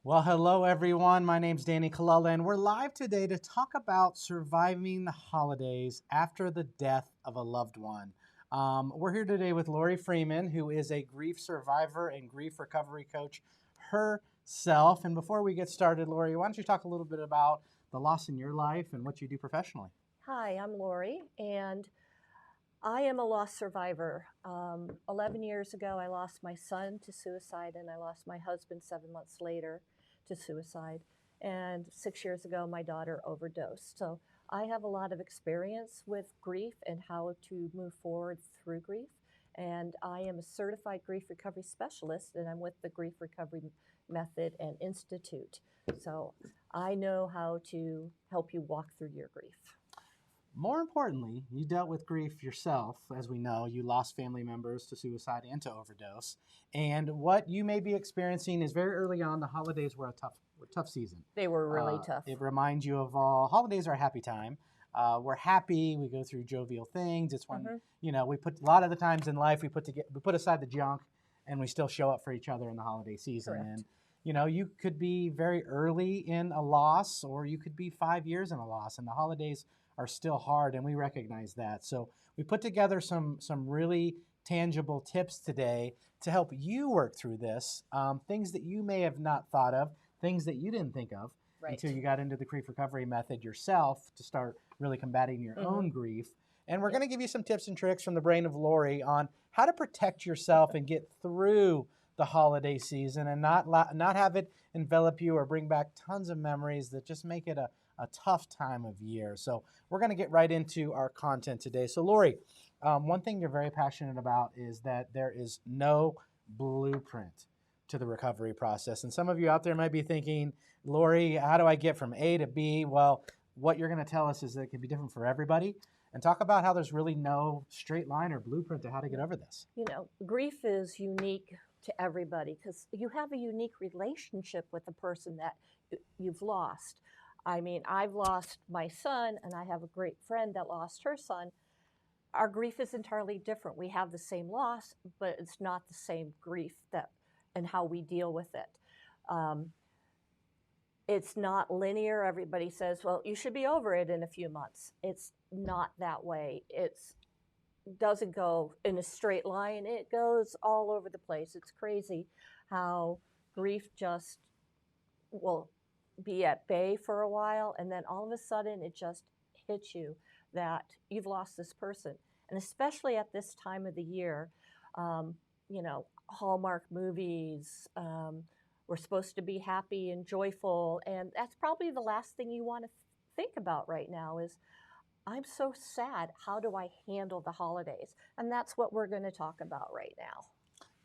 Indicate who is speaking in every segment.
Speaker 1: Well, hello everyone. My name's Danny Kalala, and we're live today to talk about surviving the holidays after the death of a loved one. We're here today with Lori Freeman, who is a grief survivor and grief recovery coach herself. And before we get started, Lori, why don't you talk a little bit about the loss in your life and what you do professionally?
Speaker 2: Hi, I'm Lori, and I am a loss survivor. 11 years ago, I lost my son to suicide, and I lost my husband 7 months later to suicide. And 6 years ago, my daughter overdosed. So I have a lot of experience with grief and how to move forward through grief. And I am a certified grief recovery specialist, and I'm with the Grief Recovery Method and Institute. So I know how to help you walk through your grief.
Speaker 1: More importantly, you dealt with grief yourself. As we know, you lost family members to suicide and to overdose. And what you may be experiencing is very early on, the holidays were a tough season.
Speaker 2: They were really tough.
Speaker 1: It reminds you of all holidays are a happy time. We're happy. We go through jovial things. It's when we put a lot of the times in life we put aside the junk, and we still show up for each other in the holiday season.
Speaker 2: Correct.
Speaker 1: And you could be very early in a loss, or you could be 5 years in a loss, and the holidays are still hard, and we recognize that. So we put together some really tangible tips today to help you work through this, things that you may have not thought of, things that you didn't think of until you got into the grief recovery method yourself to start really combating your own grief. And we're going to give you some tips and tricks from the brain of Lori on how to protect yourself and get through the holiday season and not have it envelop you or bring back tons of memories that just make it a tough time of year. So we're going to get right into our content today. So Lori, one thing you're very passionate about is that there is no blueprint to the recovery process. And some of you out there might be thinking, Lori, how do I get from A to B? Well, what you're going to tell us is that it can be different for everybody, and talk about how there's really no straight line or blueprint to how to get over this.
Speaker 2: Grief is unique to everybody because you have a unique relationship with the person that you've lost. I mean, I've lost my son, and I have a great friend that lost her son. Our grief is entirely different. We have the same loss, but it's not the same grief and how we deal with it. It's not linear. Everybody says, well, you should be over it in a few months. It's not that way. It doesn't go in a straight line. It goes all over the place. It's crazy how grief just will be at bay for a while, and then all of a sudden it just hits you that you've lost this person. And especially at this time of the year, Hallmark movies, we're supposed to be happy and joyful, and that's probably the last thing you want to think about right now is, I'm so sad. How do I handle the holidays? And that's what we're going to talk about right now.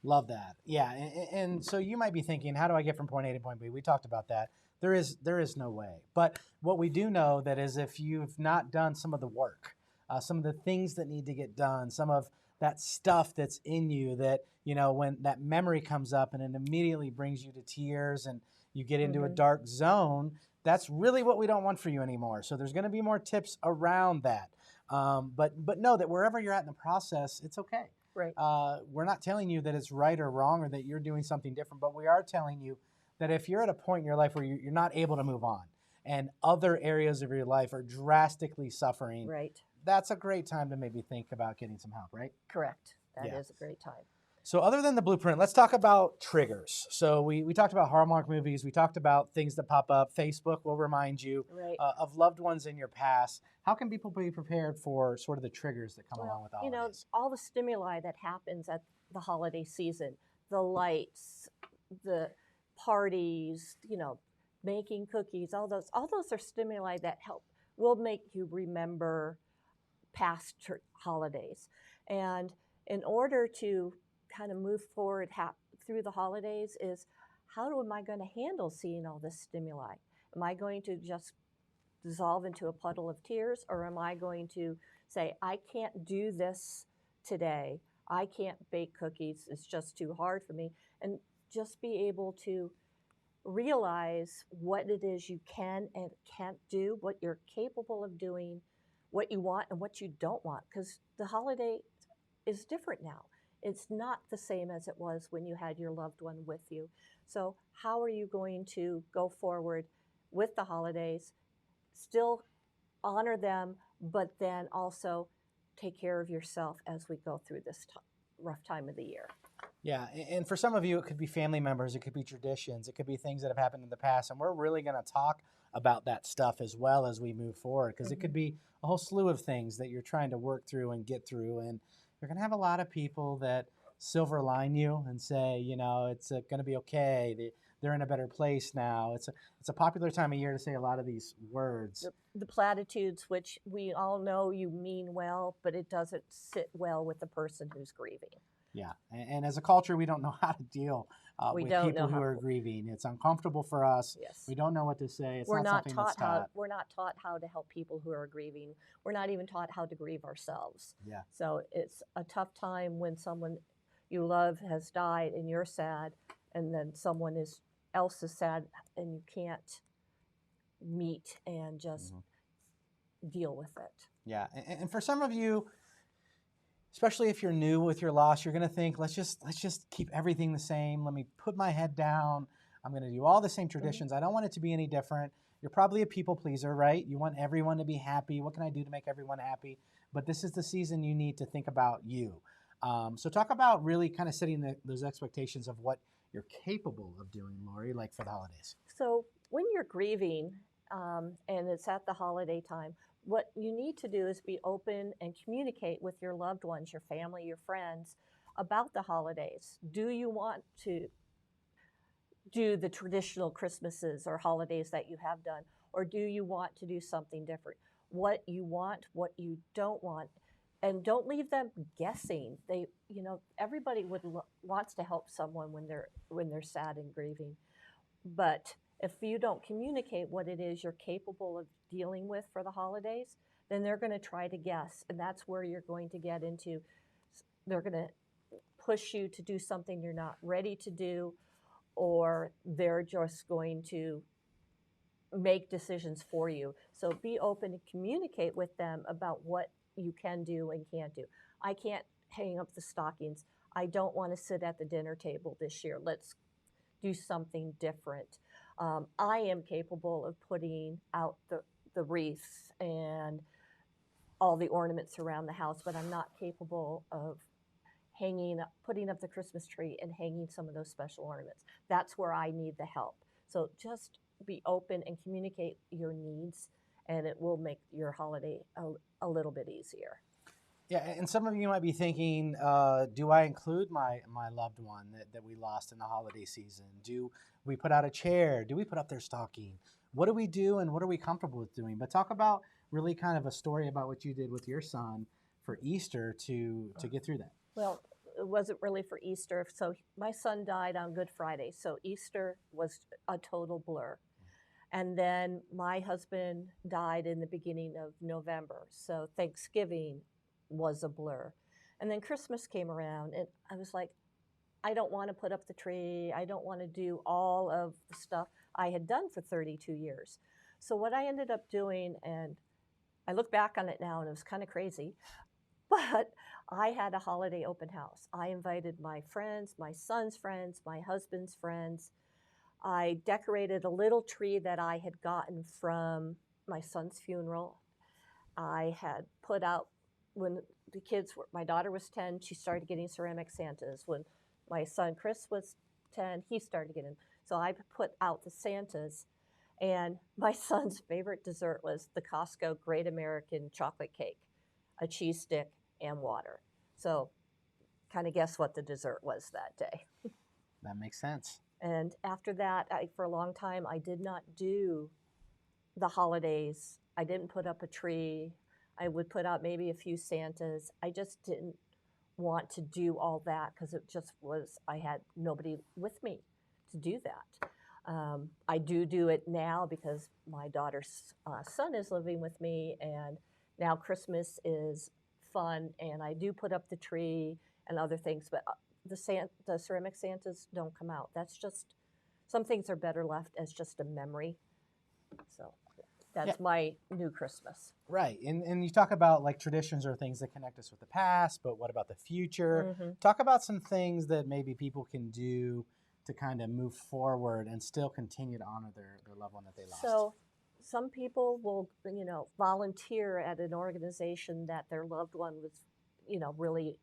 Speaker 1: Love that. Yeah. And so you might be thinking, how do I get from point A to point B? We talked about that. There is no way. But what we do know that is if you've not done some of the work, some of the things that need to get done, some of that stuff that's in you that, when that memory comes up and it immediately brings you to tears and you get into a dark zone, that's really what we don't want for you anymore. So there's going to be more tips around that. But know that wherever you're at in the process, it's okay.
Speaker 2: Right.
Speaker 1: We're not telling you that it's right or wrong or that you're doing something different, but we are telling you that if you're at a point in your life where you're not able to move on and other areas of your life are drastically suffering,
Speaker 2: Right.
Speaker 1: that's a great time to maybe think about getting some help, right?
Speaker 2: Correct. That is a great time.
Speaker 1: So other than the blueprint, let's talk about triggers. So we talked about Hallmark movies. We talked about things that pop up. Facebook will remind you of loved ones in your past. How can people be prepared for sort of the triggers that come along with the holidays?
Speaker 2: All the stimuli that happens at the holiday season, the lights, the parties, making cookies, all those are stimuli that will make you remember past holidays. And in order to kind of move forward through the holidays is, am I going to handle seeing all this stimuli? Am I going to just dissolve into a puddle of tears, or am I going to say, I can't do this today. I can't bake cookies. It's just too hard for me. And just be able to realize what it is you can and can't do, what you're capable of doing, what you want and what you don't want, because the holiday is different now. It's not the same as it was when you had your loved one with you. So, how are you going to go forward with the holidays, still honor them, but then also take care of yourself as we go through this rough time of the year?
Speaker 1: Yeah, and for some of you, it could be family members, it could be traditions, it could be things that have happened in the past, and we're really going to talk about that stuff as well as we move forward, because it could be a whole slew of things that you're trying to work through and get through, and you're going to have a lot of people that silver line you and say, you know, it's going to be okay. They're in a better place now. It's a popular time of year to say a lot of these words.
Speaker 2: The platitudes, which we all know you mean well, but it doesn't sit well with the person who's grieving.
Speaker 1: Yeah, and as a culture, we don't know how to deal with people who are grieving. It's uncomfortable for us.
Speaker 2: Yes.
Speaker 1: We don't know what to say. It's
Speaker 2: we're
Speaker 1: not something that's taught.
Speaker 2: We're not taught how to help people who are grieving. We're not even taught how to grieve ourselves.
Speaker 1: Yeah.
Speaker 2: So it's a tough time when someone you love has died and you're sad, and then someone else is sad and you can't meet and just deal with it.
Speaker 1: Yeah, and for some of you, especially if you're new with your loss, you're going to think, let's just keep everything the same. Let me put my head down. I'm going to do all the same traditions. I don't want it to be any different. You're probably a people pleaser, right? You want everyone to be happy. What can I do to make everyone happy? But this is the season you need to think about you. So talk about really kind of setting those expectations of what you're capable of doing, Lori, like for the holidays.
Speaker 2: So when you're grieving and it's at the holiday time, what you need to do is be open and communicate with your loved ones, your family, your friends about the holidays. Do you want to do the traditional Christmases or holidays that you have done, or do you want to do something different? What you want, what you don't want, and don't leave them guessing. Everybody wants to help someone when they're sad and grieving, but if you don't communicate what it is you're capable of dealing with for the holidays, then they're going to try to guess, and that's where you're going to get into. They're going to push you to do something you're not ready to do, or they're just going to make decisions for you. So be open and communicate with them about what you can do and can't do. I can't hang up the stockings. I don't want to sit at the dinner table this year. Let's do something different. I am capable of putting out the wreaths and all the ornaments around the house, but I'm not capable of putting up the Christmas tree and hanging some of those special ornaments. That's where I need the help. So just be open and communicate your needs, and it will make your holiday a little bit easier.
Speaker 1: Yeah, and some of you might be thinking, do I include my loved one that we lost in the holiday season? Do we put out a chair? Do we put up their stocking? What do we do, and what are we comfortable with doing? But talk about really kind of a story about what you did with your son for Easter to get through that.
Speaker 2: Well, it wasn't really for Easter. So my son died on Good Friday, so Easter was a total blur. And then my husband died in the beginning of November, so Thanksgiving was a blur. And then Christmas came around, and I was like, I don't want to put up the tree. I don't want to do all of the stuff I had done for 32 years. So what I ended up doing, and I look back on it now and it was kind of crazy, but I had a holiday open house. I invited my friends, my son's friends, my husband's friends. I decorated a little tree that I had gotten from my son's funeral. I had put out, when the kids were, my daughter was 10, she started getting ceramic Santas. When my son Chris was 10, he started getting. So I put out the Santas, and my son's favorite dessert was the Costco Great American Chocolate Cake, a cheese stick, and water. So kind of guess what the dessert was that day.
Speaker 1: That makes sense.
Speaker 2: And after that, for a long time, I did not do the holidays. I didn't put up a tree. I would put out maybe a few Santas. I just didn't want to do all that because it just was, I had nobody with me to do that. I do it now because my daughter's son is living with me, and now Christmas is fun, and I do put up the tree and other things, but the ceramic Santas don't come out. That's just, some things are better left as just a memory. So
Speaker 1: Yeah.
Speaker 2: That's my new Christmas.
Speaker 1: Right. And you talk about like traditions or things that connect us with the past, but what about the future? Talk about some things that maybe people can do to kind of move forward and still continue to honor their loved one that they lost.
Speaker 2: So some people will, volunteer at an organization that their loved one was, really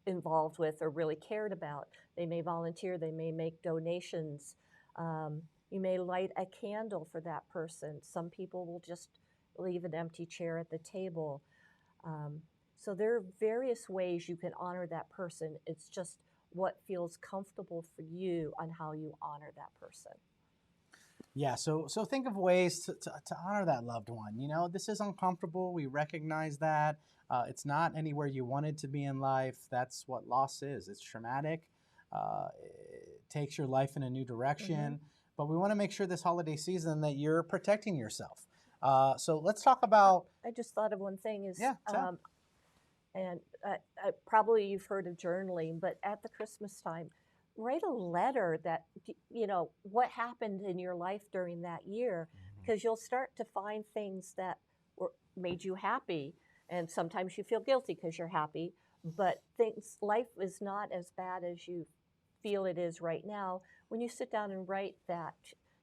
Speaker 2: involved with or really cared about. They may volunteer, they may make donations. You may light a candle for that person. Some people will just leave an empty chair at the table. So there are various ways you can honor that person. It's just what feels comfortable for you on how you honor that person.
Speaker 1: Yeah, so think of ways to honor that loved one. You know, this is uncomfortable. We recognize that. It's not anywhere you wanted to be in life. That's what loss is. It's traumatic. It takes your life in a new direction. But we want to make sure this holiday season that you're protecting yourself. So let's talk about.
Speaker 2: I just thought of one thing is,
Speaker 1: Yeah,
Speaker 2: and probably you've heard of journaling, but at the Christmas time, write a letter that, what happened in your life during that year, because you'll start to find things that made you happy. And sometimes you feel guilty because you're happy, but life is not as bad as you feel it is right now. When you sit down and write that,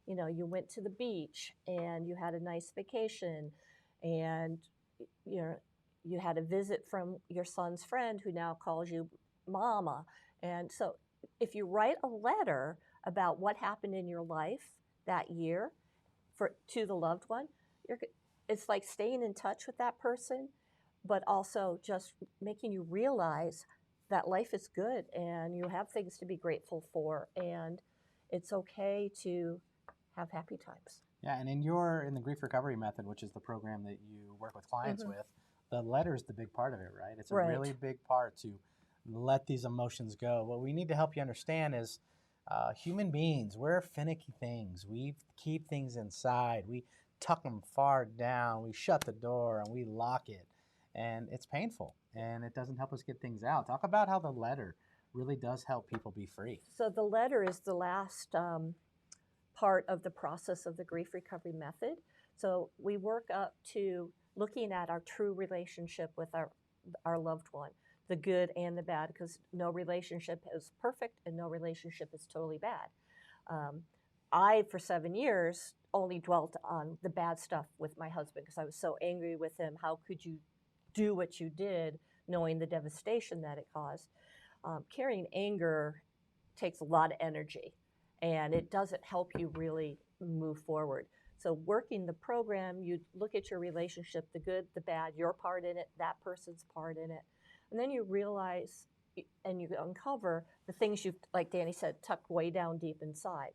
Speaker 2: you went to the beach and you had a nice vacation and, you had a visit from your son's friend who now calls you mama. And so if you write a letter about what happened in your life that year to the loved one, it's like staying in touch with that person, but also just making you realize that life is good and you have things to be grateful for, and it's okay to have happy times.
Speaker 1: Yeah, and in the grief recovery method, which is the program that you work with clients with, the letter is the big part of it, right? It's a really big part to let these emotions go. What we need to help you understand is human beings, we're finicky things. We keep things inside. We tuck them far down. We shut the door and we lock it. And it's painful and it doesn't help us get things out. Talk about how the letter really does help people be free.
Speaker 2: So the letter is the last part of the process of the grief recovery method. So we work up to looking at our true relationship with our loved one, the good and the bad, because no relationship is perfect and no relationship is totally bad. I, for 7 years, only dwelt on the bad stuff with my husband because I was so angry with him. How could you do what you did, knowing the devastation that it caused? Carrying anger takes a lot of energy, and it doesn't help you really move forward. So working the program, you look at your relationship, the good, the bad, your part in it, that person's part in it. And then you realize and you uncover the things you've, like Danny said, tucked way down deep inside.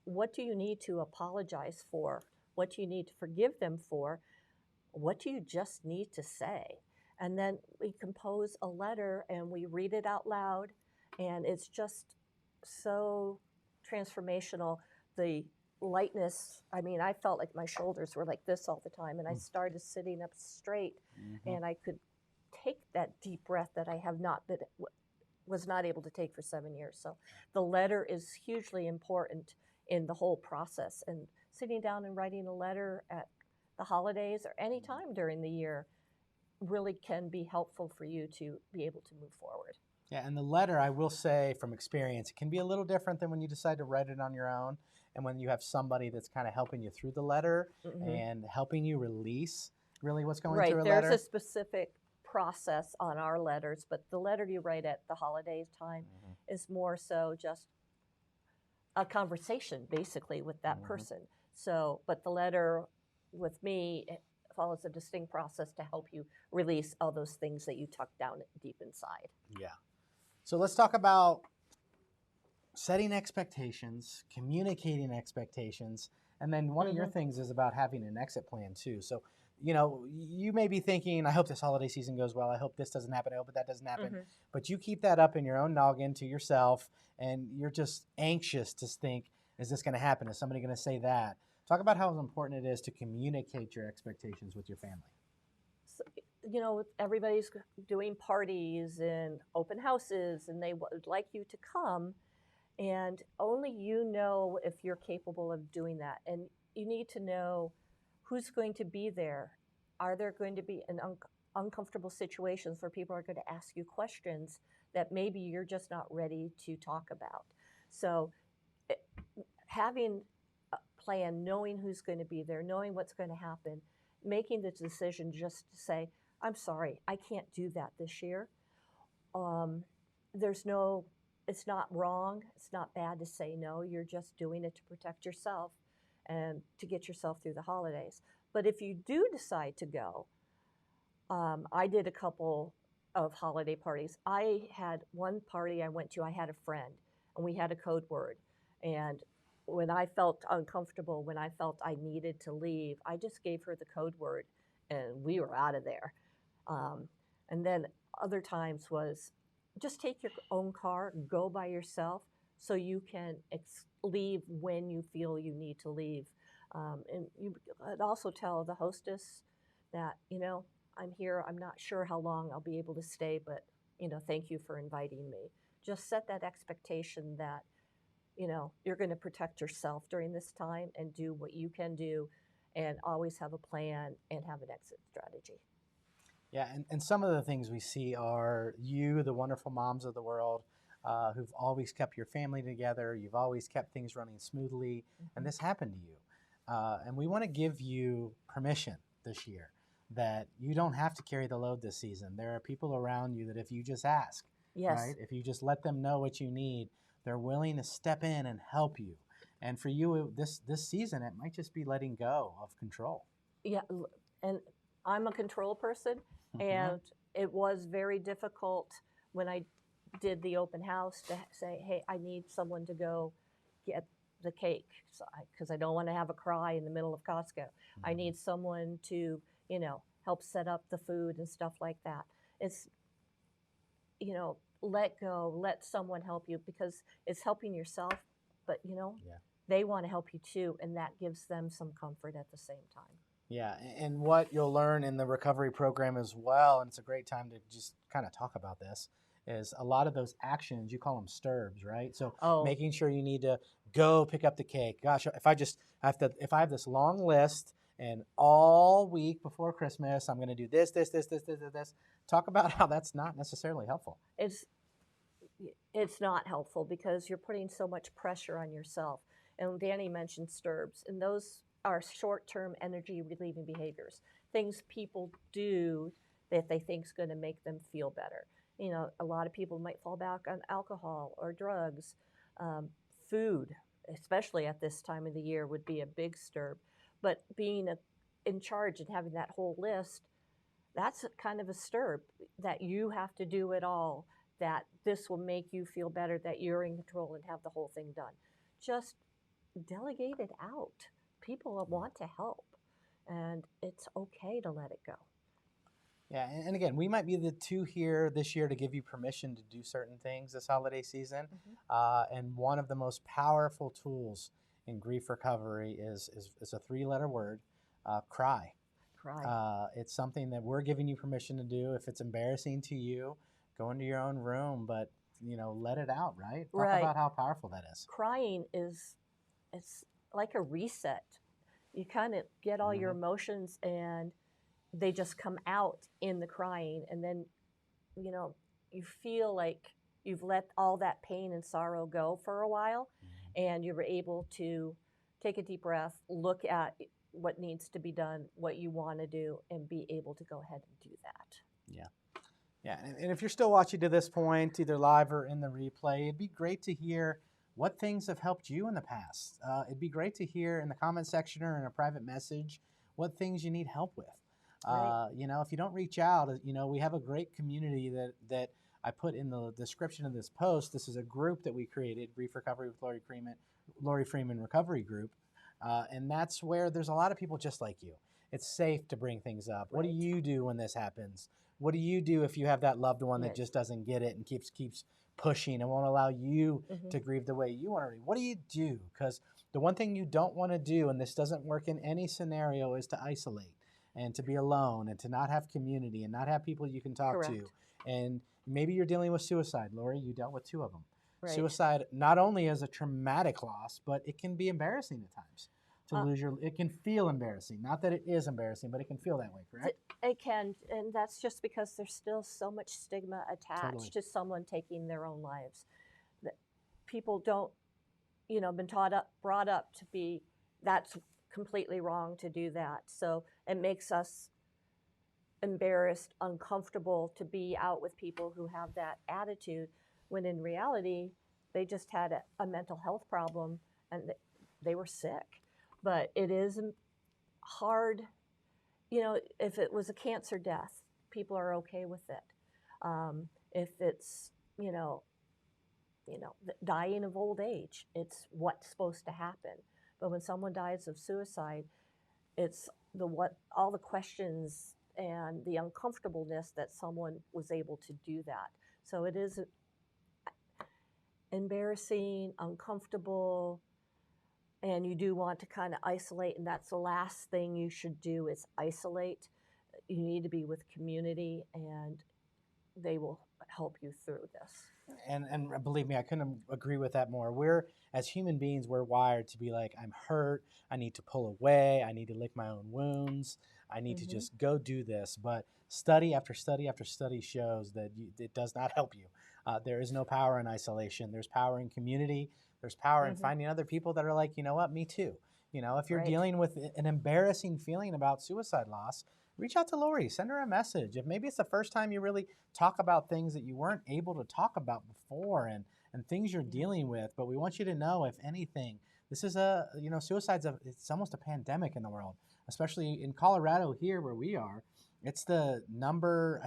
Speaker 2: What do you need to apologize for? What do you need to forgive them for? What do you just need to say? And then we compose a letter and we read it out loud. And it's just so transformational. The lightness, I felt like my shoulders were like this all the time, and I started sitting up straight, and I could take that deep breath that I was not able to take for 7 years. So the letter is hugely important in the whole process, and sitting down and writing a letter at the holidays or any time during the year really can be helpful for you to be able to move forward.
Speaker 1: Yeah, and the letter, I will say from experience, it can be a little different than when you decide to write it on your own and when you have somebody that's kind of helping you through the letter and helping you release really what's going through a letter.
Speaker 2: There's a specific process on our letters, but the letter you write at the holiday time is more so just a conversation, basically, with that person. So, but the letter with me follows a distinct process to help you release all those things that you tuck down deep inside.
Speaker 1: Yeah. So let's talk about setting expectations, communicating expectations, and then one of your things is about having an exit plan too. So, you may be thinking, I hope this holiday season goes well. I hope this doesn't happen. I hope that doesn't happen. But you keep that up in your own noggin to yourself, and you're just anxious to think, is this going to happen? Is somebody going to say that? Talk about how important it is to communicate your expectations with your family.
Speaker 2: So, everybody's doing parties and open houses, and they would like you to come, and only you know if you're capable of doing that. And you need to know who's going to be there? Are there going to be uncomfortable situations where people are going to ask you questions that maybe you're just not ready to talk about? So it, having a plan, knowing who's going to be there, knowing what's going to happen, making the decision just to say, I'm sorry, I can't do that this year. There's no, it's not wrong, it's not bad to say no, you're just doing it to protect yourself and to get yourself through the holidays. But if you do decide to go, I did a couple of holiday parties. I had one party I went to, I had a friend, and we had a code word. And when I felt uncomfortable, when I felt I needed to leave, I just gave her the code word and we were out of there. And then other times was just take your own car, go by yourself so you can leave when you feel you need to leave. And you could also tell the hostess that, you know, I'm here, I'm not sure how long I'll be able to stay, but, you know, thank you for inviting me. Just set that expectation that, you know, you're going to protect yourself during this time and do what you can do and always have a plan and have an exit strategy.
Speaker 1: Yeah, and some of the things we see are you, the wonderful moms of the world, who've always kept your family together. You've always kept things running smoothly, and this happened to you. And we want to give you permission this year that you don't have to carry the load this season. There are people around you that if you just ask,
Speaker 2: Yes.
Speaker 1: right? If you just let them know what you need, they're willing to step in and help you. And for you, this season, it might just be letting go of control.
Speaker 2: Yeah, and I'm a control person, and it was very difficult when I did the open house to say, hey, I need someone to go get the cake because I don't want to have a cry in the middle of Costco. I need someone to, you know, help set up the food and stuff like that. It's, you know, let go, let someone help you because it's helping yourself, but, you know, they want to help you too, and that gives them some comfort at the same time.
Speaker 1: Yeah, and what you'll learn in the recovery program as well, and it's a great time to just kind of talk about this, is a lot of those actions, you call them Sturbs, right? So making sure you need to go pick up the cake. Gosh, if I have this long list and all week before Christmas, I'm going to do this. Talk about how that's not necessarily helpful.
Speaker 2: It's not helpful because you're putting so much pressure on yourself. And Danny mentioned Sturbs, and those are short-term energy relieving behaviors, things people do that they think is going to make them feel better. You know, a lot of people might fall back on alcohol or drugs. Food, especially at this time of the year, would be a big Sturb. But being in charge and having that whole list, that's kind of a Sturb, that you have to do it all, that this will make you feel better, that you're in control and have the whole thing done. Just delegate it out. People want to help, and it's okay to let it go.
Speaker 1: Yeah, and again, we might be the two here this year to give you permission to do certain things this holiday season. And one of the most powerful tools in grief recovery is a three-letter word, cry.
Speaker 2: Cry.
Speaker 1: It's something that we're giving you permission to do. If it's embarrassing to you, go into your own room, but, you know, let it out, right? Talk about how powerful that is.
Speaker 2: Crying it's like a reset. You kind of get all your emotions and they just come out in the crying, and then, you know, you feel like you've let all that pain and sorrow go for a while, and you're able to take a deep breath, look at what needs to be done, what you want to do, and be able to go ahead and do that.
Speaker 1: Yeah, and if you're still watching to this point, either live or in the replay, it'd be great to hear what things have helped you in the past. It'd be great to hear in the comment section or in a private message what things you need help with. You know, if you don't reach out, you know, we have a great community that I put in the description of this post. This is a group that we created, Grief Recovery with Lori Freeman Recovery Group. And that's where there's a lot of people just like you. It's safe to bring things up. What do you do when this happens? What do you do if you have that loved one that just doesn't get it and keeps pushing and won't allow you to grieve the way you want to grieve? What do you do? Because the one thing you don't want to do, and this doesn't work in any scenario, is to isolate and to be alone and to not have community and not have people you can talk to. And maybe you're dealing with suicide. Lori, you dealt with 2 of them. Suicide not only is a traumatic loss, but it can be embarrassing at times. to lose your. It can feel embarrassing. Not that it is embarrassing, but it can feel that way. Correct?
Speaker 2: It can, and that's just because there's still so much stigma attached
Speaker 1: Totally.
Speaker 2: to someone taking their own lives. That people don't, been brought up to be, that's completely wrong to do that. So it makes us embarrassed, uncomfortable to be out with people who have that attitude, when in reality, they just had a mental health problem and they were sick. But it is hard, if it was a cancer death, people are okay with it. If it's, dying of old age, it's what's supposed to happen. But when someone dies of suicide, it's all the questions and the uncomfortableness that someone was able to do that. So it is embarrassing, uncomfortable, and you do want to kind of isolate, and that's the last thing you should do is isolate. You need to be with community, and they will help you through this.
Speaker 1: And believe me, I couldn't agree with that more. We're, as human beings, we're wired to be like, I'm hurt, I need to pull away, I need to lick my own wounds, I need to just go do this. But study after study after study shows that it does not help you. There is no power in isolation. There's power in community. There's power in finding other people that are like, you know what, me too. If you're dealing with an embarrassing feeling about suicide loss, reach out to Lori, send her a message. If maybe it's the first time you really talk about things that you weren't able to talk about before, and things you're dealing with, but we want you to know, if anything, this is it's almost a pandemic in the world, especially in Colorado here where we are. It's the number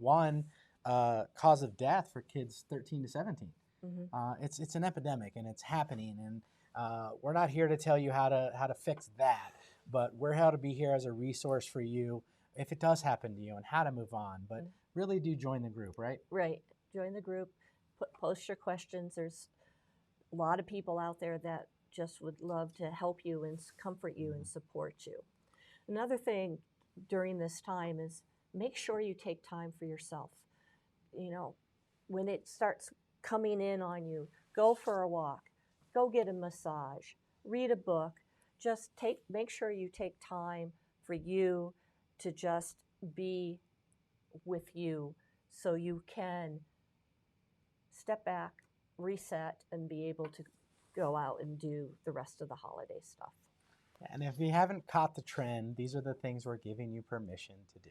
Speaker 1: one cause of death for kids 13 to 17. It's an epidemic, and it's happening, and we're not here to tell you how to fix that, but we're how to be here as a resource for you if it does happen to you, and how to move on. But really do join the group, right?
Speaker 2: Right. Join the group. Post your questions. There's a lot of people out there that just would love to help you and comfort you and support you. Another thing during this time is make sure you take time for yourself. When it starts coming in on you, go for a walk, go get a massage, read a book. Just make sure you take time for you to just be with you, so you can step back, reset, and be able to go out and do the rest of the holiday stuff.
Speaker 1: And if you haven't caught the trend, these are the things we're giving you permission to do.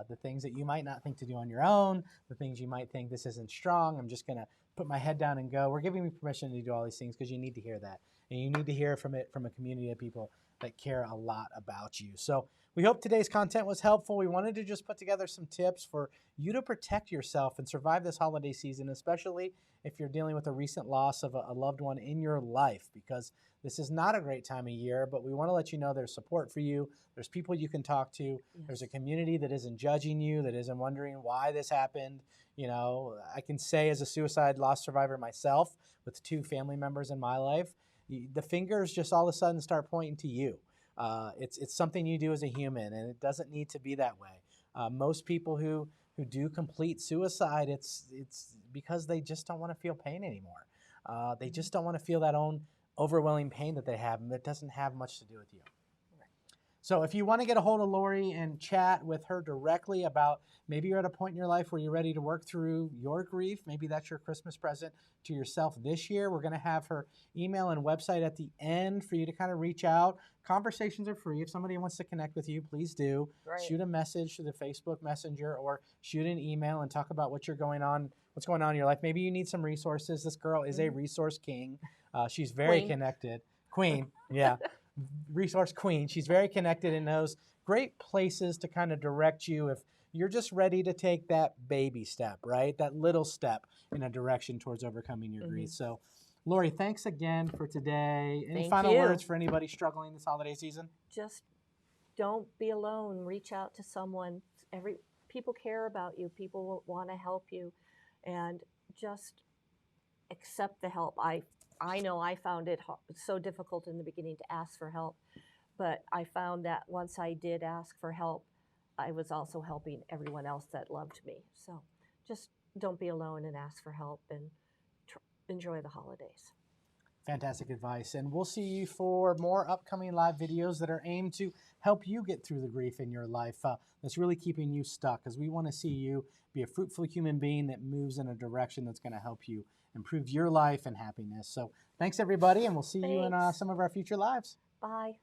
Speaker 1: The things that you might not think to do on your own, the things you might think, this isn't strong, I'm just going to put my head down and go. We're giving you permission to do all these things because you need to hear that. And you need to hear from a community of people that care a lot about you. So we hope today's content was helpful. We wanted to just put together some tips for you to protect yourself and survive this holiday season, especially if you're dealing with a recent loss of a loved one in your life, because this is not a great time of year, but we want to let you know there's support for you. There's people you can talk to. Yes. There's a community that isn't judging you, that isn't wondering why this happened. I can say, as a suicide loss survivor myself with 2 family members in my life, the fingers just all of a sudden start pointing to you. It's something you do as a human, and it doesn't need to be that way. Most people who do complete suicide, it's because they just don't want to feel pain anymore. They just don't want to feel that own overwhelming pain that they have, and it doesn't have much to do with you. So if you want to get a hold of Lori and chat with her directly about, maybe you're at a point in your life where you're ready to work through your grief, maybe that's your Christmas present to yourself this year, we're going to have her email and website at the end for you to kind of reach out. Conversations are free. If somebody wants to connect with you, please do. Right. Shoot a message to the Facebook Messenger, or shoot an email and talk about what's going on in your life. Maybe you need some resources. This girl is a resource king. She's very connected. Queen, yeah. Resource queen. She's very connected and knows great places to kind of direct you if you're just ready to take that baby step, right? That little step in a direction towards overcoming your grief. So, Lori, thanks again for today. Any final words for anybody struggling this holiday season? Just
Speaker 2: don't be alone. Reach out to someone. People care about you. People want to help you, and just accept the help. I know I found it so difficult in the beginning to ask for help, but I found that once I did ask for help, I was also helping everyone else that loved me. So just don't be alone, and ask for help, and enjoy the holidays.
Speaker 1: Fantastic advice. And we'll see you for more upcoming live videos that are aimed to help you get through the grief in your life that's really keeping you stuck, because we want to see you be a fruitful human being that moves in a direction that's going to help you improve your life and happiness. So thanks, everybody, and we'll see you in
Speaker 2: Thanks.
Speaker 1: some of our future lives.
Speaker 2: Bye.